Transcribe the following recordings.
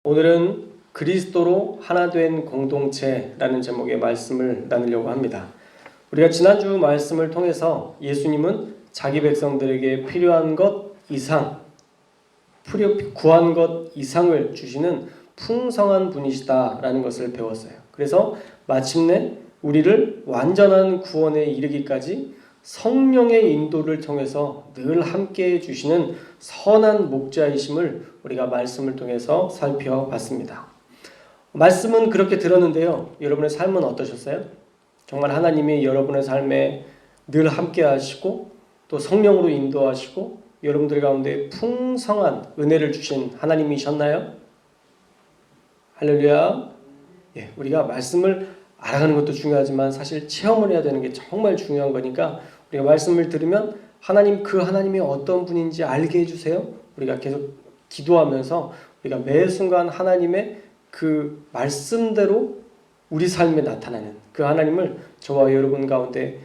오늘은 그리스도로 하나 된 공동체라는 제목의 말씀을 나누려고 합니다. 우리가 지난주 말씀을 통해서 예수님은 자기 백성들에게 필요한 것 이상, 구한 것 이상을 주시는 풍성한 분이시다라는 것을 배웠어요. 그래서 마침내 우리를 완전한 구원에 이르기까지 성령의 인도를 통해서 늘 함께해 주시는 선한 목자이심을 우리가 말씀을 통해서 살펴봤습니다. 말씀은 그렇게 들었는데요. 여러분의 삶은 어떠셨어요? 정말 하나님이 여러분의 삶에 늘 함께 하시고 또 성령으로 인도하시고 여러분들 가운데 풍성한 은혜를 주신 하나님이셨나요? 할렐루야. 우리가 말씀을 알아가는 것도 중요하지만 사실 체험을 해야 되는 게 정말 중요한 거니까 우리가 말씀을 들으면 하나님, 그 하나님이 어떤 분인지 알게 해주세요. 우리가 계속 기도하면서 우리가 매 순간 하나님의 그 말씀대로 우리 삶에 나타나는 그 하나님을 저와 여러분 가운데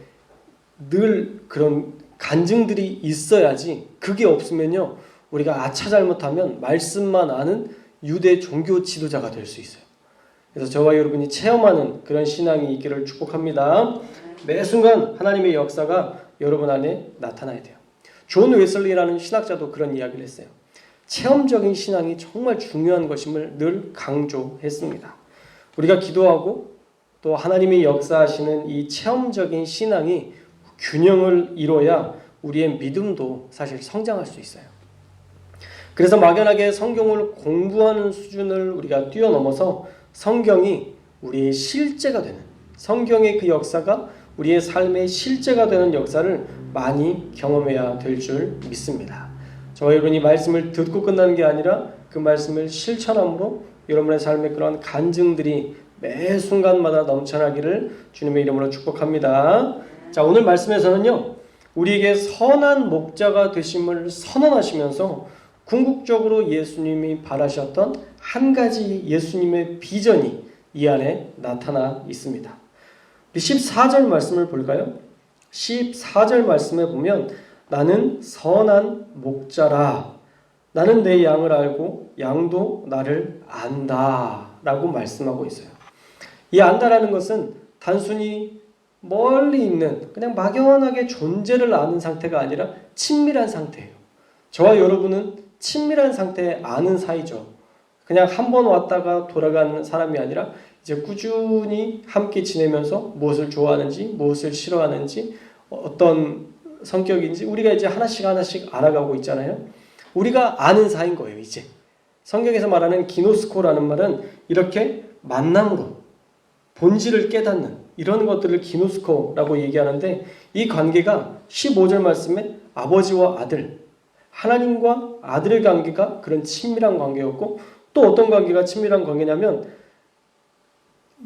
늘 그런 간증들이 있어야지, 그게 없으면요 우리가 아차 잘못하면 말씀만 아는 유대 종교 지도자가 될 수 있어요. 그래서 저와 여러분이 체험하는 그런 신앙이 있기를 축복합니다. 매 순간 하나님의 역사가 여러분 안에 나타나야 돼요. 존 웨슬리라는 신학자도 그런 이야기를 했어요. 체험적인 신앙이 정말 중요한 것임을 늘 강조했습니다. 우리가 기도하고 또 하나님이 역사하시는 이 체험적인 신앙이 균형을 이뤄야 우리의 믿음도 사실 성장할 수 있어요. 그래서 막연하게 성경을 공부하는 수준을 우리가 뛰어넘어서 성경이 우리의 실제가 되는, 성경의 그 역사가 우리의 삶의 실제가 되는 역사를 많이 경험해야 될 줄 믿습니다. 저와 여러분이 말씀을 듣고 끝나는 게 아니라 그 말씀을 실천함으로 여러분의 삶의 그런 간증들이 매 순간마다 넘쳐나기를 주님의 이름으로 축복합니다. 자, 오늘 말씀에서는요 우리에게 선한 목자가 되심을 선언하시면서 궁극적으로 예수님이 바라셨던 한 가지 예수님의 비전이 이 안에 나타나 있습니다. 14절 말씀을 볼까요? 14절 말씀에 보면 나는 선한 목자라, 나는 내 양을 알고 양도 나를 안다 라고 말씀하고 있어요. 이 안다라는 것은 단순히 멀리 있는 그냥 막연하게 존재를 아는 상태가 아니라 친밀한 상태예요. 저와 여러분은 친밀한 상태에 아는 사이죠. 그냥 한 번 왔다가 돌아가는 사람이 아니라 이제 꾸준히 함께 지내면서 무엇을 좋아하는지, 무엇을 싫어하는지, 어떤 성격인지 우리가 이제 하나씩 알아가고 있잖아요. 우리가 아는 사이인 거예요, 이제. 성경에서 말하는 기노스코라는 말은 이렇게 만남으로 본질을 깨닫는 이런 것들을 기노스코라고 얘기하는데, 이 관계가 15절 말씀에 아버지와 아들, 하나님과 아들의 관계가 그런 친밀한 관계였고, 또 어떤 관계가 친밀한 관계냐면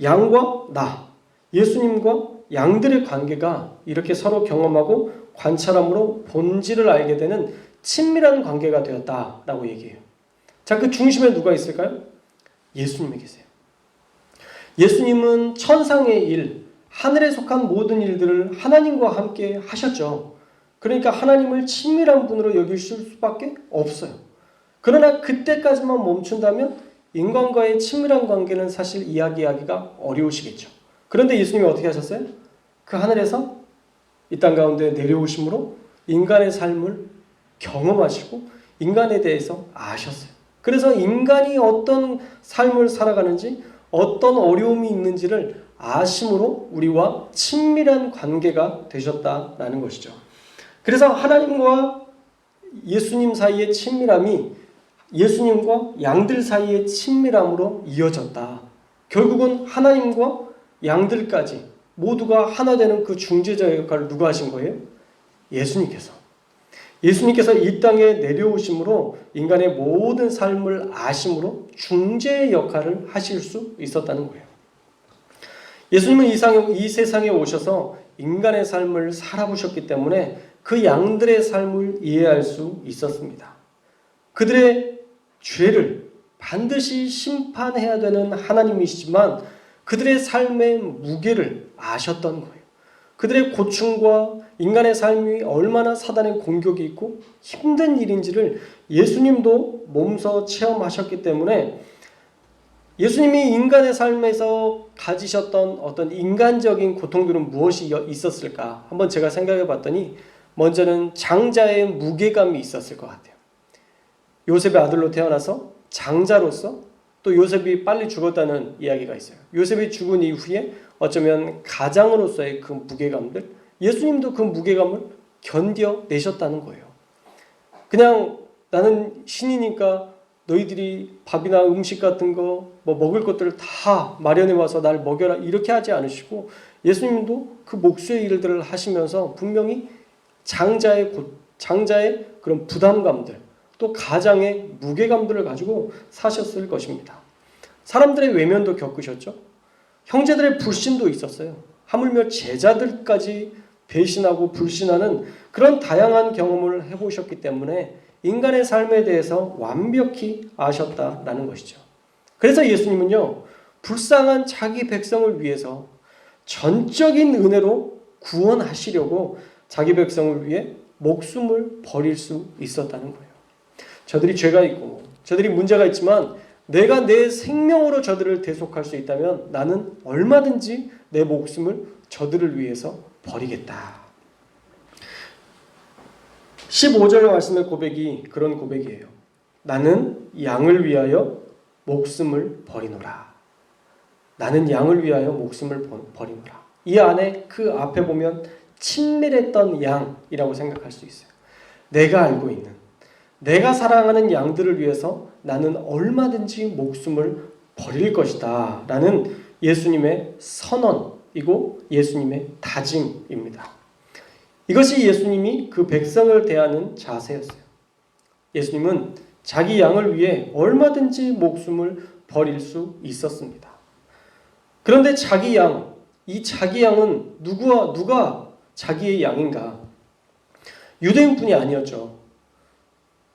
양과 나, 예수님과 양들의 관계가 이렇게 서로 경험하고 관찰함으로 본질을 알게 되는 친밀한 관계가 되었다라고 얘기해요. 자, 그 중심에 누가 있을까요? 예수님이 계세요. 예수님은 천상의 일, 하늘에 속한 모든 일들을 하나님과 함께 하셨죠. 그러니까 하나님을 친밀한 분으로 여길 수밖에 없어요. 그러나 그때까지만 멈춘다면 인간과의 친밀한 관계는 사실 이야기하기가 어려우시겠죠. 그런데 예수님이 어떻게 하셨어요? 그 하늘에서 이 땅 가운데 내려오심으로 인간의 삶을 경험하시고 인간에 대해서 아셨어요. 그래서 인간이 어떤 삶을 살아가는지, 어떤 어려움이 있는지를 아심으로 우리와 친밀한 관계가 되셨다라는 것이죠. 그래서 하나님과 예수님 사이의 친밀함이 예수님과 양들 사이의 친밀함으로 이어졌다. 결국은 하나님과 양들까지 모두가 하나 되는 그 중재자 역할을 누가 하신 거예요? 예수님께서. 예수님께서 이 땅에 내려오심으로 인간의 모든 삶을 아심으로 중재의 역할을 하실 수 있었다는 거예요. 예수님은 이 세상에 오셔서 인간의 삶을 살아보셨기 때문에 그 양들의 삶을 이해할 수 있었습니다. 그들의 죄를 반드시 심판해야 되는 하나님이시지만 그들의 삶의 무게를 아셨던 거예요. 그들의 고충과 인간의 삶이 얼마나 사단의 공격이 있고 힘든 일인지를 예수님도 몸소 체험하셨기 때문에 예수님이 인간의 삶에서 가지셨던 어떤 인간적인 고통들은 무엇이 있었을까? 한번 제가 생각해 봤더니 먼저는 장자의 무게감이 있었을 것 같아요. 요셉의 아들로 태어나서 장자로서 또 요셉이 빨리 죽었다는 이야기가 있어요. 요셉이 죽은 이후에 어쩌면 가장으로서의 그 무게감들, 예수님도 그 무게감을 견뎌내셨다는 거예요. 그냥 나는 신이니까 너희들이 밥이나 음식 같은 거 먹을 것들을 다 마련해 와서 날 먹여라 이렇게 하지 않으시고 예수님도 그 몫의 일들을 하시면서 분명히 장자의 그런 부담감들 또 가장의 무게감들을 가지고 사셨을 것입니다. 사람들의 외면도 겪으셨죠. 형제들의 불신도 있었어요. 하물며 제자들까지 배신하고 불신하는 그런 다양한 경험을 해보셨기 때문에 인간의 삶에 대해서 완벽히 아셨다라는 것이죠. 그래서 예수님은요, 불쌍한 자기 백성을 위해서 전적인 은혜로 구원하시려고 자기 백성을 위해 목숨을 버릴 수 있었다는 거예요. 저들이 죄가 있고 저들이 문제가 있지만 내가 내 생명으로 저들을 대속할 수 있다면 나는 얼마든지 내 목숨을 저들을 위해서 버리겠다. 15절 말씀의 고백이 그런 고백이에요. 나는 양을 위하여 목숨을 버리노라. 나는 양을 위하여 목숨을 버리노라. 이 안에 그 앞에 보면 친밀했던 양이라고 생각할 수 있어요. 내가 알고 있는, 내가 사랑하는 양들을 위해서 나는 얼마든지 목숨을 버릴 것이다 라는 예수님의 선언이고 예수님의 다짐입니다. 이것이 예수님이 그 백성을 대하는 자세였어요. 예수님은 자기 양을 위해 얼마든지 목숨을 버릴 수 있었습니다. 그런데 자기 양, 이 자기 양은 누가 자기의 양인가? 유대인뿐이 아니었죠.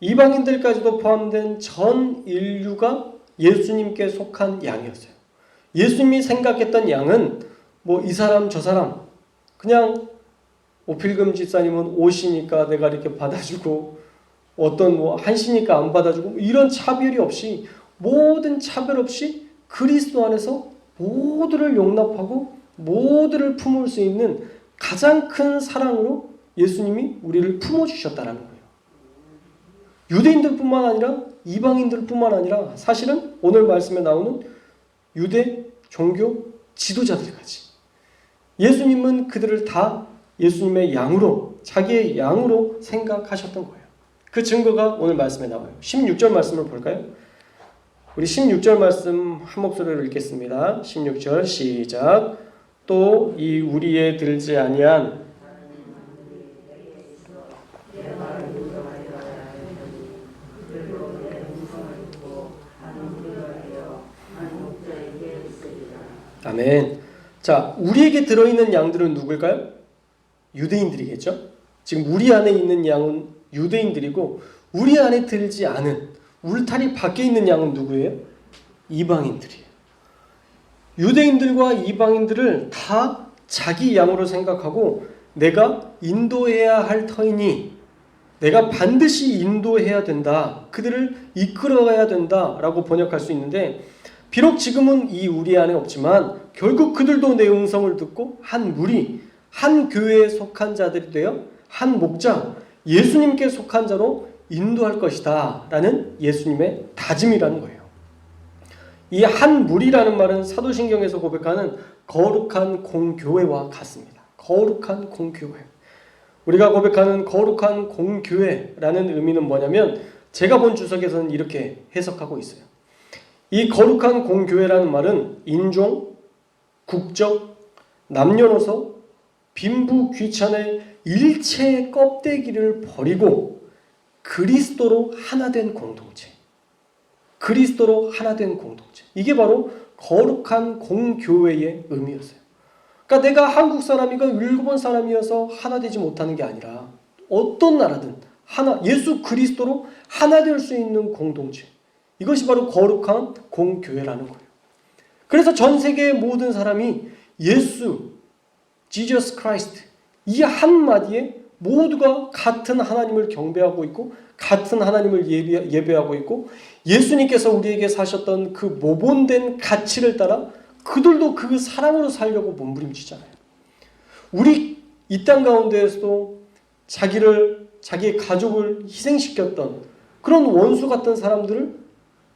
이방인들까지도 포함된 전 인류가 예수님께 속한 양이었어요. 예수님이 생각했던 양은 이 사람 저 사람 그냥 오필금 집사님은 오시니까 내가 이렇게 받아주고 어떤 한시니까 안 받아주고 이런 차별이 없이 모든 차별 없이 그리스도 안에서 모두를 용납하고 모두를 품을 수 있는 가장 큰 사랑으로 예수님이 우리를 품어주셨다는 거예요. 유대인들뿐만 아니라 이방인들뿐만 아니라 사실은 오늘 말씀에 나오는 유대 종교 지도자들까지 예수님은 그들을 다 예수님의 양으로 자기의 양으로 생각하셨던 거예요. 그 증거가 오늘 말씀에 나와요. 16절 말씀을 볼까요? 우리 16절 말씀 한 목소리로 읽겠습니다. 16절 시작. 또 이 우리에 들지 아니한 아멘. 자, 우리에게 들어있는 양들은 누굴까요? 유대인들이겠죠? 지금 우리 안에 있는 양은 유대인들이고 우리 안에 들지 않은 울타리 밖에 있는 양은 누구예요? 이방인들이에요. 유대인들과 이방인들을 다 자기 양으로 생각하고 내가 인도해야 할 터이니 내가 반드시 인도해야 된다. 그들을 이끌어가야 된다라고 번역할 수 있는데 비록 지금은 이 우리 안에 없지만 결국 그들도 내 음성을 듣고 한 무리, 한 교회에 속한 자들이 되어 한 목자, 예수님께 속한 자로 인도할 것이다 라는 예수님의 다짐이라는 거예요. 이 한 무리라는 말은 사도신경에서 고백하는 거룩한 공교회와 같습니다. 거룩한 공교회. 우리가 고백하는 거룩한 공교회라는 의미는 뭐냐면 제가 본 주석에서는 이렇게 해석하고 있어요. 이 거룩한 공교회라는 말은 인종, 국적, 남녀노소, 빈부 귀천의 일체의 껍데기를 버리고 그리스도로 하나 된 공동체. 그리스도로 하나 된 공동체. 이게 바로 거룩한 공교회의 의미였어요. 그러니까 내가 한국 사람이고 일본 사람이어서 하나 되지 못하는 게 아니라 어떤 나라든 하나, 예수 그리스도로 하나 될 수 있는 공동체. 이것이 바로 거룩한 공교회라는 거예요. 그래서 전 세계의 모든 사람이 예수, Jesus Christ 이 한마디에 모두가 같은 하나님을 경배하고 있고 같은 하나님을 예배하고 있고 예수님께서 우리에게 사셨던 그 모본된 가치를 따라 그들도 그 사랑으로 살려고 몸부림치잖아요. 우리 이 땅 가운데에서도 자기의 가족을 희생시켰던 그런 원수 같은 사람들을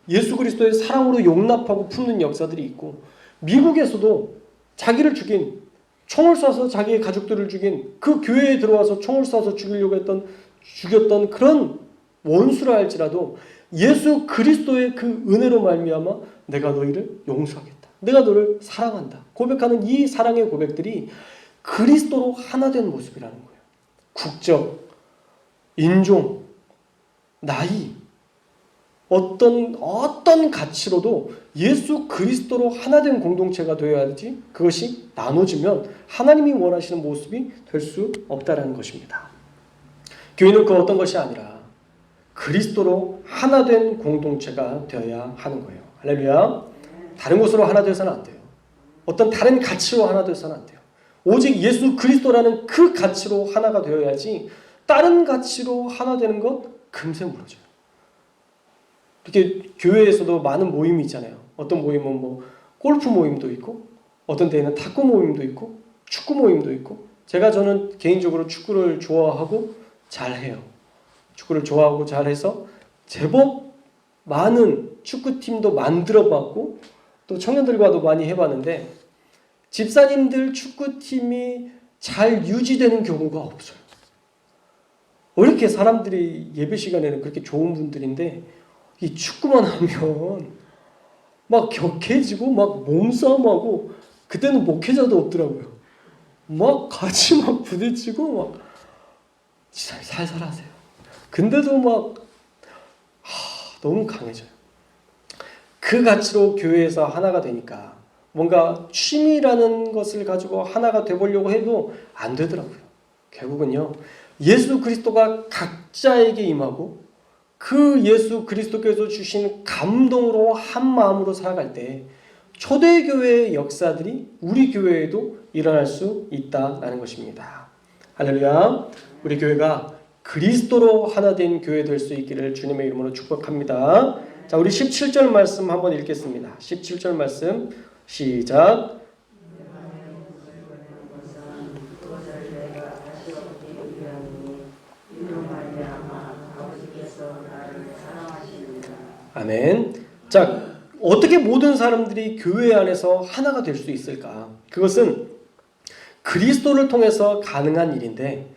예수 그리스도의 사랑으로 용납하고 품는 역사들이 있고, 미국에서도 자기를 죽인, 총을 쏴서 자기의 가족들을 죽인, 그 교회에 들어와서 총을 쏴서 죽였던 그런 원수라 할지라도 예수 그리스도의 그 은혜로 말미암아 내가 너희를 용서하겠다, 내가 너를 사랑한다 고백하는 이 사랑의 고백들이 그리스도로 하나 된 모습이라는 거예요. 국적, 인종, 나이, 어떤 가치로도 예수 그리스도로 하나 된 공동체가 되어야지 그것이 나눠지면 하나님이 원하시는 모습이 될 수 없다라는 것입니다. 교회는 그 어떤 것이 아니라 그리스도로 하나 된 공동체가 되어야 하는 거예요. 할렐루야. 다른 곳으로 하나 되어서는 안 돼요. 어떤 다른 가치로 하나 되어서는 안 돼요. 오직 예수 그리스도라는 그 가치로 하나가 되어야지 다른 가치로 하나 되는 것 금세 무너져요. 이렇게 교회에서도 많은 모임이 있잖아요. 어떤 모임은 뭐 골프 모임도 있고, 어떤 데에는 탁구 모임도 있고, 축구 모임도 있고. 저는 개인적으로 축구를 좋아하고 잘해요. 축구를 좋아하고 잘해서 제법 많은 축구팀도 만들어봤고 또 청년들과도 많이 해봤는데, 집사님들 축구팀이 잘 유지되는 경우가 없어요. 왜 이렇게 사람들이 예배 시간에는 그렇게 좋은 분들인데 이 축구만 하면 막 격해지고 막 몸싸움하고, 그때는 목회자도 없더라고요. 막 같이 막 부딪히고 막 살살 하세요. 근데도 막 너무 강해져요. 그 가치로 교회에서 하나가 되니까 뭔가 취미라는 것을 가지고 하나가 되보려고 해도 안 되더라고요. 결국은요, 예수 그리스도가 각자에게 임하고 그 예수 그리스도께서 주신 감동으로 한 마음으로 살아갈 때 초대교회의 역사들이 우리 교회에도 일어날 수 있다는 것입니다. 할렐루야. 우리 교회가 그리스도로 하나 된 교회 될 수 있기를 주님의 이름으로 축복합니다. 자, 우리 17절 말씀 한번 읽겠습니다. 17절 말씀 시작. 아멘. 자, 어떻게 모든 사람들이 교회 안에서 하나가 될 수 있을까? 그것은 그리스도를 통해서 가능한 일인데,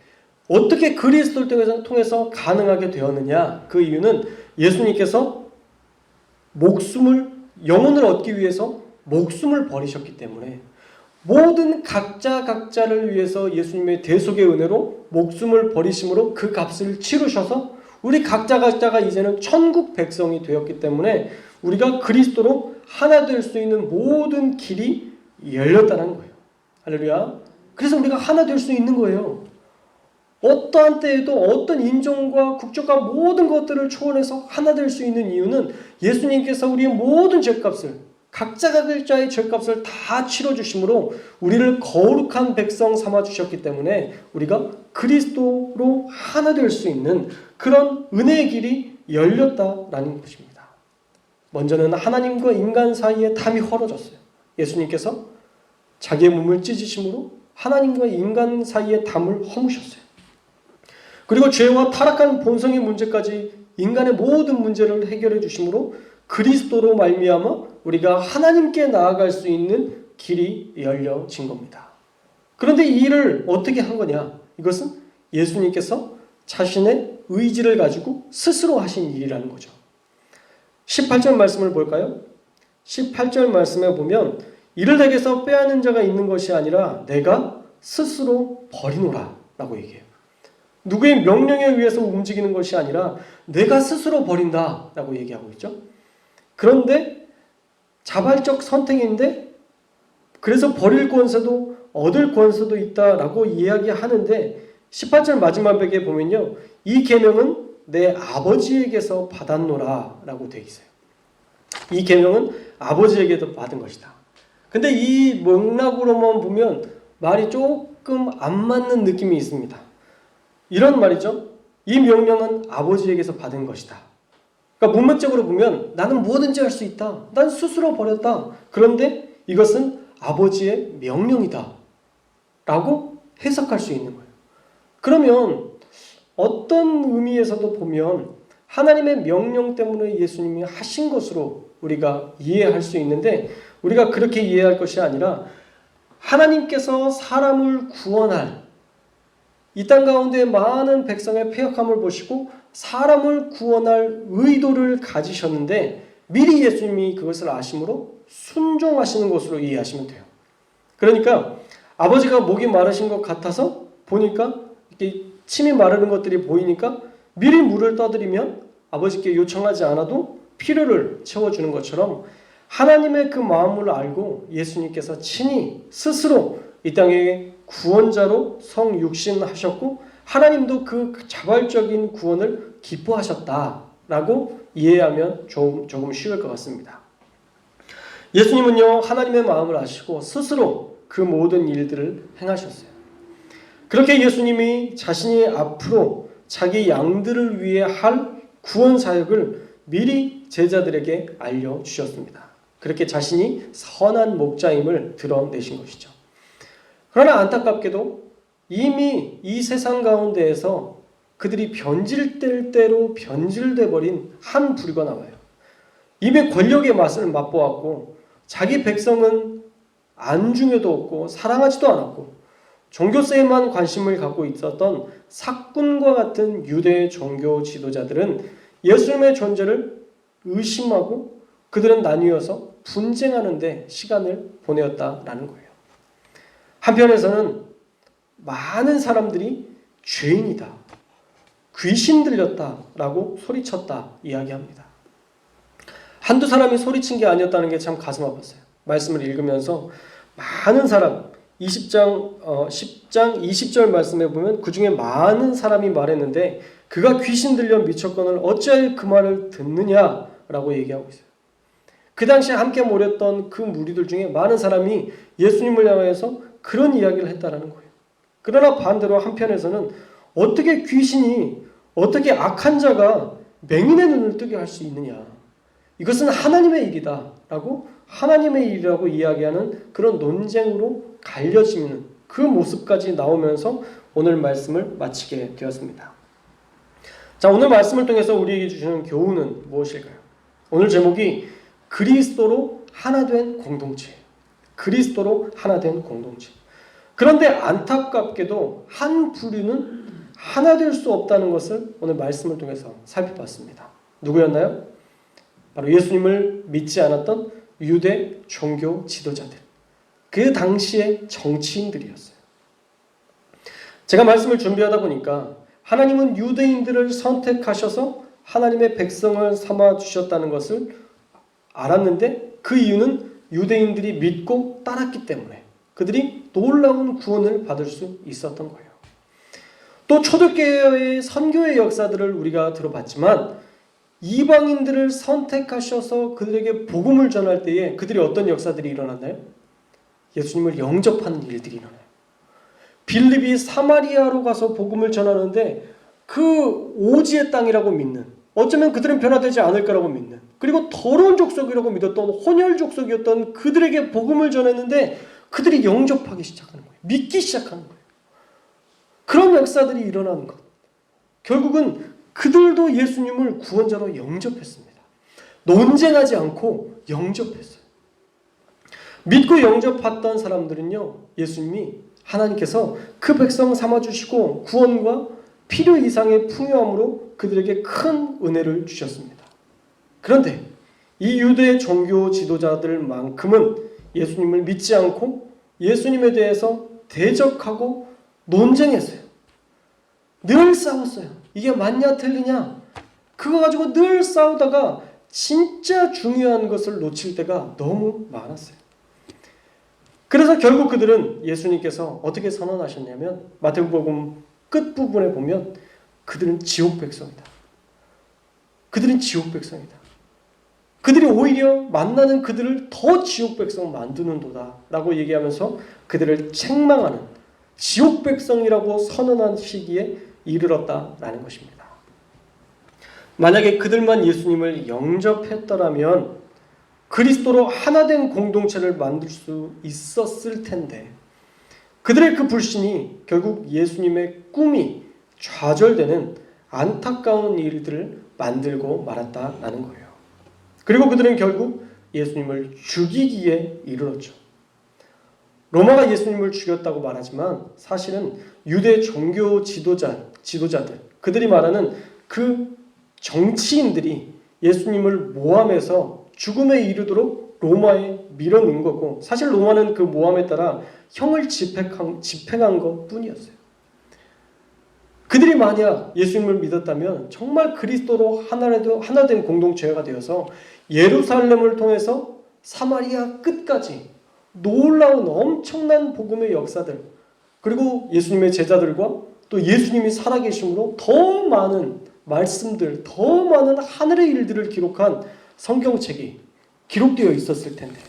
어떻게 그리스도를 통해서 가능하게 되었느냐? 그 이유는 예수님께서 영혼을 얻기 위해서 목숨을 버리셨기 때문에, 모든 각자를 위해서 예수님의 대속의 은혜로 목숨을 버리심으로 그 값을 치르셔서 우리 각자가 이제는 천국 백성이 되었기 때문에 우리가 그리스도로 하나 될 수 있는 모든 길이 열렸다는 거예요. 할렐루야. 그래서 우리가 하나 될 수 있는 거예요. 어떠한 때에도 어떤 인종과 국적과 모든 것들을 초월해서 하나 될 수 있는 이유는 예수님께서 우리의 모든 죄값을, 각자의 죄값을 다 치러주심으로 우리를 거룩한 백성 삼아주셨기 때문에 우리가 그리스도로 하나 될 수 있는 그런 은혜의 길이 열렸다라는 것입니다. 먼저는 하나님과 인간 사이에 담이 헐어졌어요. 예수님께서 자기의 몸을 찢으심으로 하나님과 인간 사이에 담을 허무셨어요. 그리고 죄와 타락한 본성의 문제까지 인간의 모든 문제를 해결해 주심으로 그리스도로 말미암아 우리가 하나님께 나아갈 수 있는 길이 열려진 겁니다. 그런데 이 일을 어떻게 한 거냐? 이것은 예수님께서 자신의 의지를 가지고 스스로 하신 일이라는 거죠. 18절 말씀을 볼까요? 18절 말씀에 보면 이를 내게서 빼앗는 자가 있는 것이 아니라 내가 스스로 버리노라 라고 얘기해요. 누구의 명령에 의해서 움직이는 것이 아니라 내가 스스로 버린다 라고 얘기하고 있죠. 그런데 자발적 선택인데, 그래서 버릴 권세도 얻을 권세도 있다라고 이야기하는데 18절 마지막에 보면요, 이 계명은 내 아버지에게서 받았노라 라고 되어 있어요. 이 계명은 아버지에게도 받은 것이다. 근데 이 맥락으로만 보면 말이 조금 안 맞는 느낌이 있습니다. 이런 말이죠. 이 명령은 아버지에게서 받은 것이다. 그러니까 문맥적으로 보면 나는 뭐든지 할 수 있다. 난 스스로 버렸다. 그런데 이것은 아버지의 명령이다. 라고 해석할 수 있는 거예요. 그러면 어떤 의미에서도 보면 하나님의 명령 때문에 예수님이 하신 것으로 우리가 이해할 수 있는데, 우리가 그렇게 이해할 것이 아니라 하나님께서 사람을 구원할, 이 땅 가운데 많은 백성의 패역함을 보시고 사람을 구원할 의도를 가지셨는데 미리 예수님이 그것을 아심으로 순종하시는 것으로 이해하시면 돼요. 그러니까 아버지가 목이 마르신 것 같아서 보니까 이렇게 침이 마르는 것들이 보이니까 미리 물을 떠드리면 아버지께 요청하지 않아도 필요를 채워주는 것처럼 하나님의 그 마음을 알고 예수님께서 친히 스스로 이 땅에 구원자로 성육신하셨고 하나님도 그 자발적인 구원을 기뻐하셨다라고 이해하면 조금 쉬울 것 같습니다. 예수님은요, 하나님의 마음을 아시고 스스로 그 모든 일들을 행하셨어요. 그렇게 예수님이 자신이 앞으로 자기 양들을 위해 할 구원 사역을 미리 제자들에게 알려주셨습니다. 그렇게 자신이 선한 목자임을 드러내신 것이죠. 그러나 안타깝게도 이미 이 세상 가운데에서 그들이 변질될 대로 변질돼 버린 한 부류가 나와요. 이미 권력의 맛을 맛보았고 자기 백성은 안중에도 없고 사랑하지도 않았고 종교세에만 관심을 갖고 있었던 사꾼과 같은 유대 종교 지도자들은 예수님의 존재를 의심하고 그들은 나뉘어서 분쟁하는 데 시간을 보내었다라는 거예요. 한편에서는 많은 사람들이 죄인이다, 귀신 들렸다라고 소리쳤다 이야기합니다. 한두 사람이 소리친 게 아니었다는 게 참 가슴 아팠어요. 말씀을 읽으면서 많은 사람, 10장 20절 말씀에 보면 그 중에 많은 사람이 말했는데 그가 귀신 들려 미쳤거늘 어찌하여 그 말을 듣느냐라고 얘기하고 있어요. 그 당시에 함께 모였던 그 무리들 중에 많은 사람이 예수님을 향해서 그런 이야기를 했다라는 거예요. 그러나 반대로 한편에서는 어떻게 귀신이, 어떻게 악한 자가 맹인의 눈을 뜨게 할 수 있느냐, 이것은 하나님의 일이다 라고 하나님의 일이라고 이야기하는 그런 논쟁으로 갈려지는 그 모습까지 나오면서 오늘 말씀을 마치게 되었습니다. 자, 오늘 말씀을 통해서 우리에게 주시는 교훈은 무엇일까요? 오늘 제목이 그리스도로 하나 된 공동체. 그리스도로 하나 된 공동체. 그런데 안타깝게도 한 부류는 하나 될 수 없다는 것을 오늘 말씀을 통해서 살펴봤습니다. 누구였나요? 바로 예수님을 믿지 않았던 유대 종교 지도자들. 그 당시의 정치인들이었어요. 제가 말씀을 준비하다 보니까 하나님은 유대인들을 선택하셔서 하나님의 백성을 삼아주셨다는 것을 알았는데 그 이유는 유대인들이 믿고 따랐기 때문에 그들이 놀라운 구원을 받을 수 있었던 거예요. 또 초대교회의 선교의 역사들을 우리가 들어봤지만 이방인들을 선택하셔서 그들에게 복음을 전할 때에 그들이 어떤 역사들이 일어났나요? 예수님을 영접하는 일들이 일어나요. 빌립이 사마리아로 가서 복음을 전하는데 그 오지의 땅이라고 믿는, 어쩌면 그들은 변화되지 않을 거라고 믿는, 그리고 더러운 족속이라고 믿었던 혼혈 족속이었던 그들에게 복음을 전했는데 그들이 영접하기 시작하는 거예요. 믿기 시작하는 거예요. 그런 역사들이 일어나는 것. 결국은 그들도 예수님을 구원자로 영접했습니다. 논쟁하지 않고 영접했어요. 믿고 영접했던 사람들은요, 예수님이 하나님께서 그 백성 삼아주시고 구원과 필요 이상의 풍요함으로 그들에게 큰 은혜를 주셨습니다. 그런데 이 유대 종교 지도자들만큼은 예수님을 믿지 않고 예수님에 대해서 대적하고 논쟁했어요. 늘 싸웠어요. 이게 맞냐 틀리냐 그거 가지고 늘 싸우다가 진짜 중요한 것을 놓칠 때가 너무 많았어요. 그래서 결국 그들은 예수님께서 어떻게 선언하셨냐면 마태복음 끝부분에 보면 그들은 지옥 백성이다. 그들은 지옥 백성이다. 그들이 오히려 만나는 그들을 더 지옥 백성 만드는도다 라고 얘기하면서 그들을 책망하는, 지옥 백성이라고 선언한 시기에 이르렀다라는 것입니다. 만약에 그들만 예수님을 영접했더라면 그리스도로 하나된 공동체를 만들 수 있었을 텐데 그들의 그 불신이 결국 예수님의 꿈이 좌절되는 안타까운 일들을 만들고 말았다라는 거예요. 그리고 그들은 결국 예수님을 죽이기에 이르렀죠. 로마가 예수님을 죽였다고 말하지만 사실은 유대 종교 지도자들, 그들이 말하는 그 정치인들이 예수님을 모함해서 죽음에 이르도록 로마에 밀어넣은 거고, 사실 로마는 그 모함에 따라 형을 집행한 것 뿐이었어요. 그들이 만약 예수님을 믿었다면 정말 그리스도로 하나된 공동체가 되어서 예루살렘을 통해서 사마리아 끝까지 놀라운 엄청난 복음의 역사들, 그리고 예수님의 제자들과 또 예수님이 살아계심으로 더 많은 말씀들, 더 많은 하늘의 일들을 기록한 성경책이 기록되어 있었을 텐데,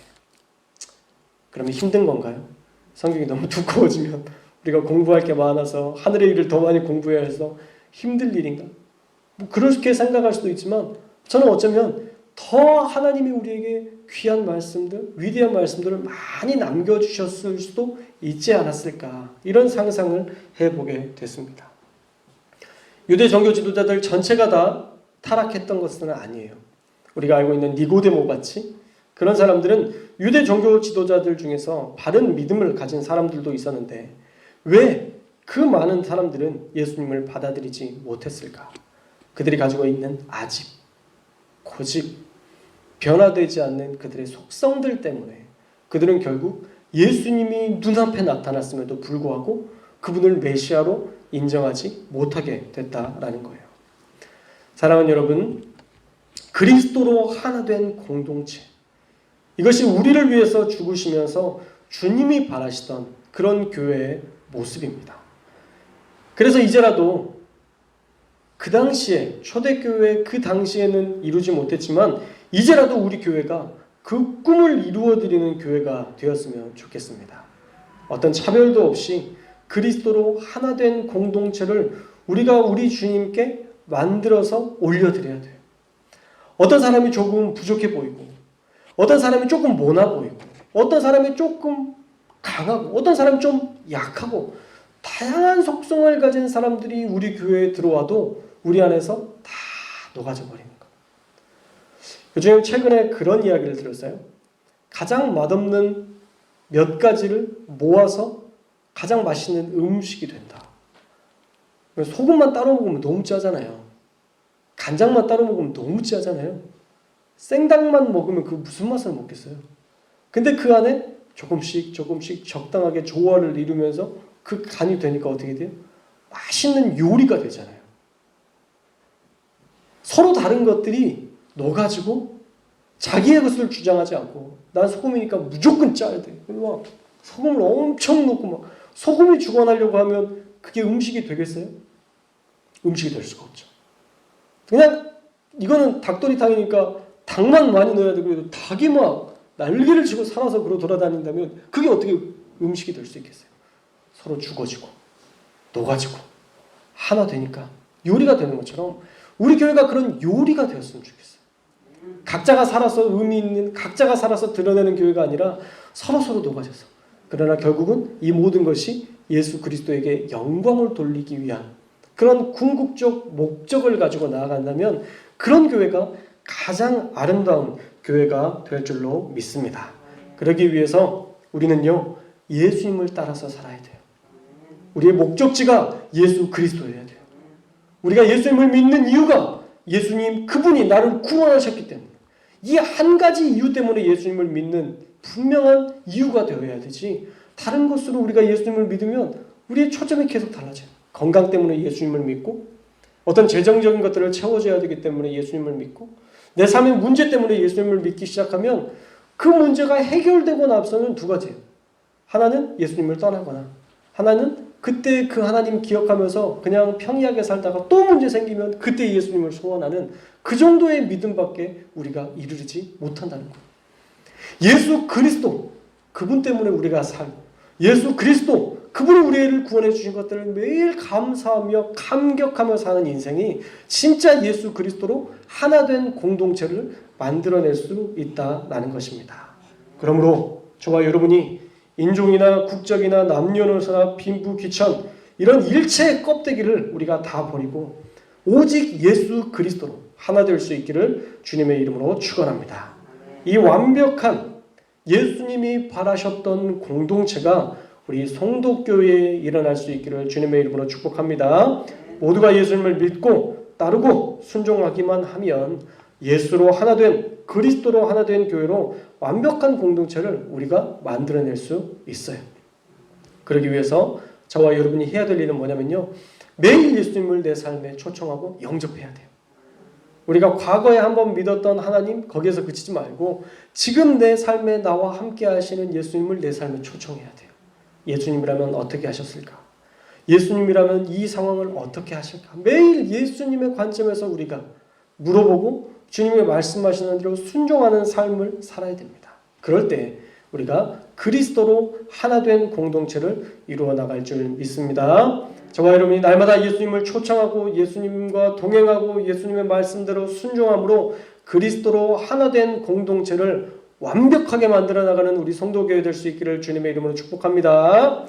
그러면 힘든 건가요? 성경이 너무 두꺼워지면 우리가 공부할 게 많아서 하늘의 일을 더 많이 공부해야 해서 힘들 일인가? 그렇게 생각할 수도 있지만 저는 어쩌면 더 하나님이 우리에게 귀한 말씀들, 위대한 말씀들을 많이 남겨주셨을 수도 있지 않았을까, 이런 상상을 해보게 됐습니다. 유대 종교 지도자들 전체가 다 타락했던 것은 아니에요. 우리가 알고 있는 니고데모 같이 그런 사람들은 유대 종교 지도자들 중에서 바른 믿음을 가진 사람들도 있었는데 왜 그 많은 사람들은 예수님을 받아들이지 못했을까? 그들이 가지고 있는 아집, 고집, 변화되지 않는 그들의 속성들 때문에 그들은 결국 예수님이 눈앞에 나타났음에도 불구하고 그분을 메시아로 인정하지 못하게 됐다라는 거예요. 사랑하는 여러분, 그리스도로 하나 된 공동체, 이것이 우리를 위해서 죽으시면서 주님이 바라시던 그런 교회의 모습입니다. 그래서 이제라도 그 당시에, 초대교회 그 당시에는 이루지 못했지만 이제라도 우리 교회가 그 꿈을 이루어드리는 교회가 되었으면 좋겠습니다. 어떤 차별도 없이 그리스도로 하나 된 공동체를 우리가 우리 주님께 만들어서 올려드려야 돼요. 어떤 사람이 조금 부족해 보이고, 어떤 사람이 조금 모나 보이고, 어떤 사람이 조금 강하고, 어떤 사람이 좀 약하고, 다양한 속성을 가진 사람들이 우리 교회에 들어와도 우리 안에서 다 녹아져 버리는 거예요. 요즘 최근에 그런 이야기를 들었어요. 가장 맛없는 몇 가지를 모아서 가장 맛있는 음식이 된다. 소금만 따로 먹으면 너무 짜잖아요. 간장만 따로 먹으면 너무 짜잖아요. 생닭만 먹으면 그 무슨 맛을 먹겠어요. 근데 그 안에 조금씩 적당하게 조화를 이루면서 그 간이 되니까 어떻게 돼요? 맛있는 요리가 되잖아요. 서로 다른 것들이 넣어가지고 자기의 것을 주장하지 않고 난 소금이니까 무조건 짜야 돼. 막 소금을 엄청 넣고 막 소금이 주관하려고 하면 그게 음식이 되겠어요? 음식이 될 수가 없죠. 그냥 이거는 닭도리탕이니까 닭만 많이 넣어야 되고 닭이 막 날개를 치고 살아서 그러 돌아다닌다면 그게 어떻게 음식이 될 수 있겠어요? 서로 죽어지고 녹아지고 하나 되니까 요리가 되는 것처럼 우리 교회가 그런 요리가 되었으면 좋겠어요. 각자가 살아서 의미 있는, 각자가 살아서 드러내는 교회가 아니라 서로 녹아져서, 그러나 결국은 이 모든 것이 예수 그리스도에게 영광을 돌리기 위한 그런 궁극적 목적을 가지고 나아간다면 그런 교회가 가장 아름다운 교회가 될 줄로 믿습니다. 그러기 위해서 우리는요, 예수님을 따라서 살아야 돼요. 우리의 목적지가 예수 그리스도여야 돼요. 우리가 예수님을 믿는 이유가 예수님 그분이 나를 구원하셨기 때문에, 이 한 가지 이유 때문에 예수님을 믿는 분명한 이유가 되어야 되지, 다른 것으로 우리가 예수님을 믿으면 우리의 초점이 계속 달라져요. 건강 때문에 예수님을 믿고, 어떤 재정적인 것들을 채워줘야 되기 때문에 예수님을 믿고, 내 삶의 문제 때문에 예수님을 믿기 시작하면 그 문제가 해결되고 나서는 두 가지예요. 하나는 예수님을 떠나거나, 하나는 그때 그 하나님 기억하면서 그냥 평이하게 살다가 또 문제 생기면 그때 예수님을 소원하는 그 정도의 믿음밖에 우리가 이르지 못한다는 거예요. 예수 그리스도, 그분 때문에 우리가 살고, 예수 그리스도, 그분이 우리를 구원해 주신 것들을 매일 감사하며 감격하며 사는 인생이 진짜 예수 그리스도로 하나 된 공동체를 만들어낼 수 있다라는 것입니다. 그러므로 저와 여러분이 인종이나 국적이나 남녀노소나 빈부 귀천 이런 일체의 껍데기를 우리가 다 버리고 오직 예수 그리스도로 하나 될 수 있기를 주님의 이름으로 축원합니다. 이 완벽한 예수님이 바라셨던 공동체가 우리 성도교회에 일어날 수 있기를 주님의 이름으로 축복합니다. 모두가 예수님을 믿고 따르고 순종하기만 하면 예수로 하나 된 그리스도로 하나 된 교회로 완벽한 공동체를 우리가 만들어낼 수 있어요. 그러기 위해서 저와 여러분이 해야 될 일은 뭐냐면요. 매일 예수님을 내 삶에 초청하고 영접해야 돼요. 우리가 과거에 한번 믿었던 하나님 거기에서 그치지 말고 지금 내 삶에 나와 함께 하시는 예수님을 내 삶에 초청해야 돼요. 예수님이라면 어떻게 하셨을까? 예수님이라면 이 상황을 어떻게 하실까? 매일 예수님의 관점에서 우리가 물어보고 주님의 말씀하시는 대로 순종하는 삶을 살아야 됩니다. 그럴 때 우리가 그리스도로 하나 된 공동체를 이루어 나갈 줄 믿습니다. 저와 여러분이 날마다 예수님을 초청하고 예수님과 동행하고 예수님의 말씀대로 순종함으로 그리스도로 하나 된 공동체를 완벽하게 만들어 나가는 우리 성도교회 될 수 있기를 주님의 이름으로 축복합니다.